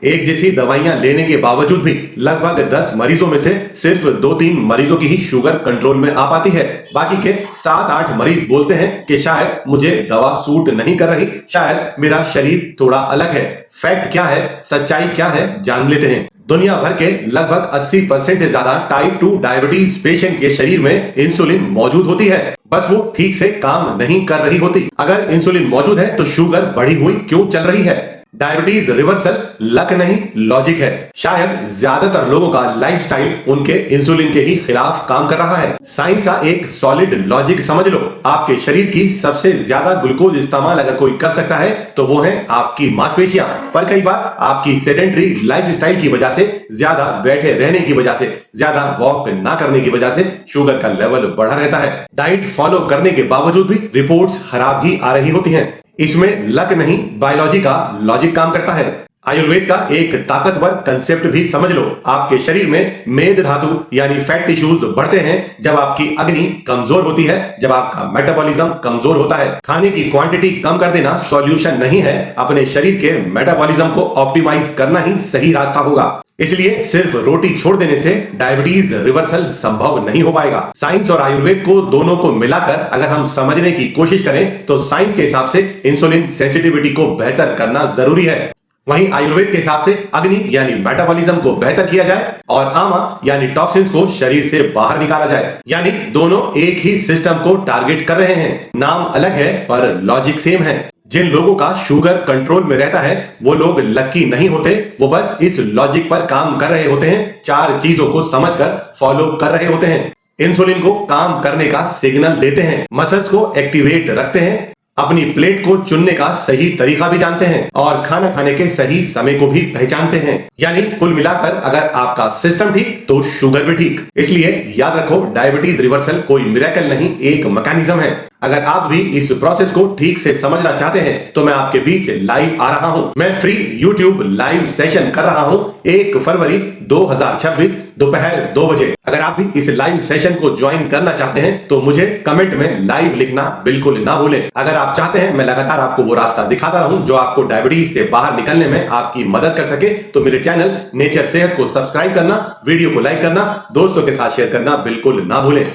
एक जैसी दवाइयां लेने के बावजूद भी लगभग 10 मरीजों में से सिर्फ 2-3 मरीजों की ही शुगर कंट्रोल में आ पाती है। बाकी के 7-8 मरीज बोलते हैं कि शायद मुझे दवा सूट नहीं कर रही, शायद मेरा शरीर थोड़ा अलग है। फैक्ट क्या है, सच्चाई क्या है, जान लेते हैं। दुनिया भर के लगभग 80% से ज्यादा टाइप 2 डायबिटीज पेशेंट के शरीर में इंसुलिन मौजूद होती है, बस वो ठीक से काम नहीं कर रही होती। अगर इंसुलिन मौजूद है तो शुगर बढ़ी हुई क्यों चल रही है? डायबिटीज रिवर्सल लक नहीं, लॉजिक है। शायद ज्यादातर लोगों का लाइफस्टाइल उनके इंसुलिन के ही खिलाफ काम कर रहा है। साइंस का एक सॉलिड लॉजिक समझ लो। आपके शरीर की सबसे ज्यादा ग्लूकोज इस्तेमाल अगर कोई कर सकता है तो वो है आपकी मांसपेशियां। पर कई बार आपकी सेडेंटरी लाइफस्टाइल की वजह से, ज्यादा बैठे रहने की वजह से, ज्यादा वॉक ना करने की वजह से शुगर का लेवल बढ़ा रहता है। डाइट फॉलो करने के बावजूद भी रिपोर्ट्स खराब ही आ रही होती हैं। इसमें लक नहीं, बायोलॉजी का लॉजिक काम करता है। आयुर्वेद का एक ताकतवर कंसेप्ट भी समझ लो। आपके शरीर में मेद धातु यानी फैट टिश्यूज बढ़ते हैं जब आपकी अग्नि कमजोर होती है, जब आपका मेटाबॉलिज्म कमजोर होता है। खाने की क्वांटिटी कम कर देना सॉल्यूशन नहीं है, अपने शरीर के मेटाबॉलिज्म को ऑप्टिमाइज करना ही सही रास्ता होगा। इसलिए सिर्फ रोटी छोड़ देने से डायबिटीज रिवर्सल संभव नहीं हो पाएगा। साइंस और आयुर्वेद को दोनों को मिलाकर अगर हम समझने की कोशिश करें तो साइंस के हिसाब से इंसुलिन सेंसिटिविटी को बेहतर करना जरूरी है। वहीं आयुर्वेद के हिसाब से अग्नि यानी मेटाबॉलिज्म को बेहतर किया जाए और आमा यानी टॉक्सिन्स को शरीर से बाहर निकाला जाए। यानी दोनों एक ही सिस्टम को टारगेट कर रहे हैं। नाम अलग है पर लॉजिक सेम है। जिन लोगों का शुगर कंट्रोल में रहता है वो लोग लकी नहीं होते, वो बस इस लॉजिक पर काम कर रहे होते हैं, 4 चीजों को समझकर फॉलो कर रहे होते हैं। इंसुलिन को काम करने का सिग्नल देते हैं, मसल्स को एक्टिवेट रखते हैं, अपनी प्लेट को चुनने का सही तरीका भी जानते हैं और खाना खाने के सही समय को भी पहचानते हैं। यानी कुल मिलाकर अगर आपका सिस्टम ठीक तो शुगर भी ठीक। इसलिए याद रखो, डायबिटीज रिवर्सल कोई मिरेकल नहीं, एक मैकेनिज्म है। अगर आप भी इस प्रोसेस को ठीक से समझना चाहते हैं तो मैं आपके बीच लाइव आ रहा हूं। मैं फ्री यूट्यूब लाइव सेशन कर रहा हूं 1 फरवरी 2026 दोपहर 2 बजे। अगर आप भी इस लाइव सेशन को ज्वाइन करना चाहते हैं तो मुझे कमेंट में लाइव लिखना बिल्कुल ना भूलें। अगर आप चाहते हैं मैं लगातार आपको वो रास्ता दिखाता रहूं जो आपको डायबिटीज से बाहर निकलने में आपकी मदद कर सके तो मेरे चैनल नेचर सेहत को सब्सक्राइब करना, वीडियो को लाइक करना, दोस्तों के साथ शेयर करना बिल्कुल ना भूलें।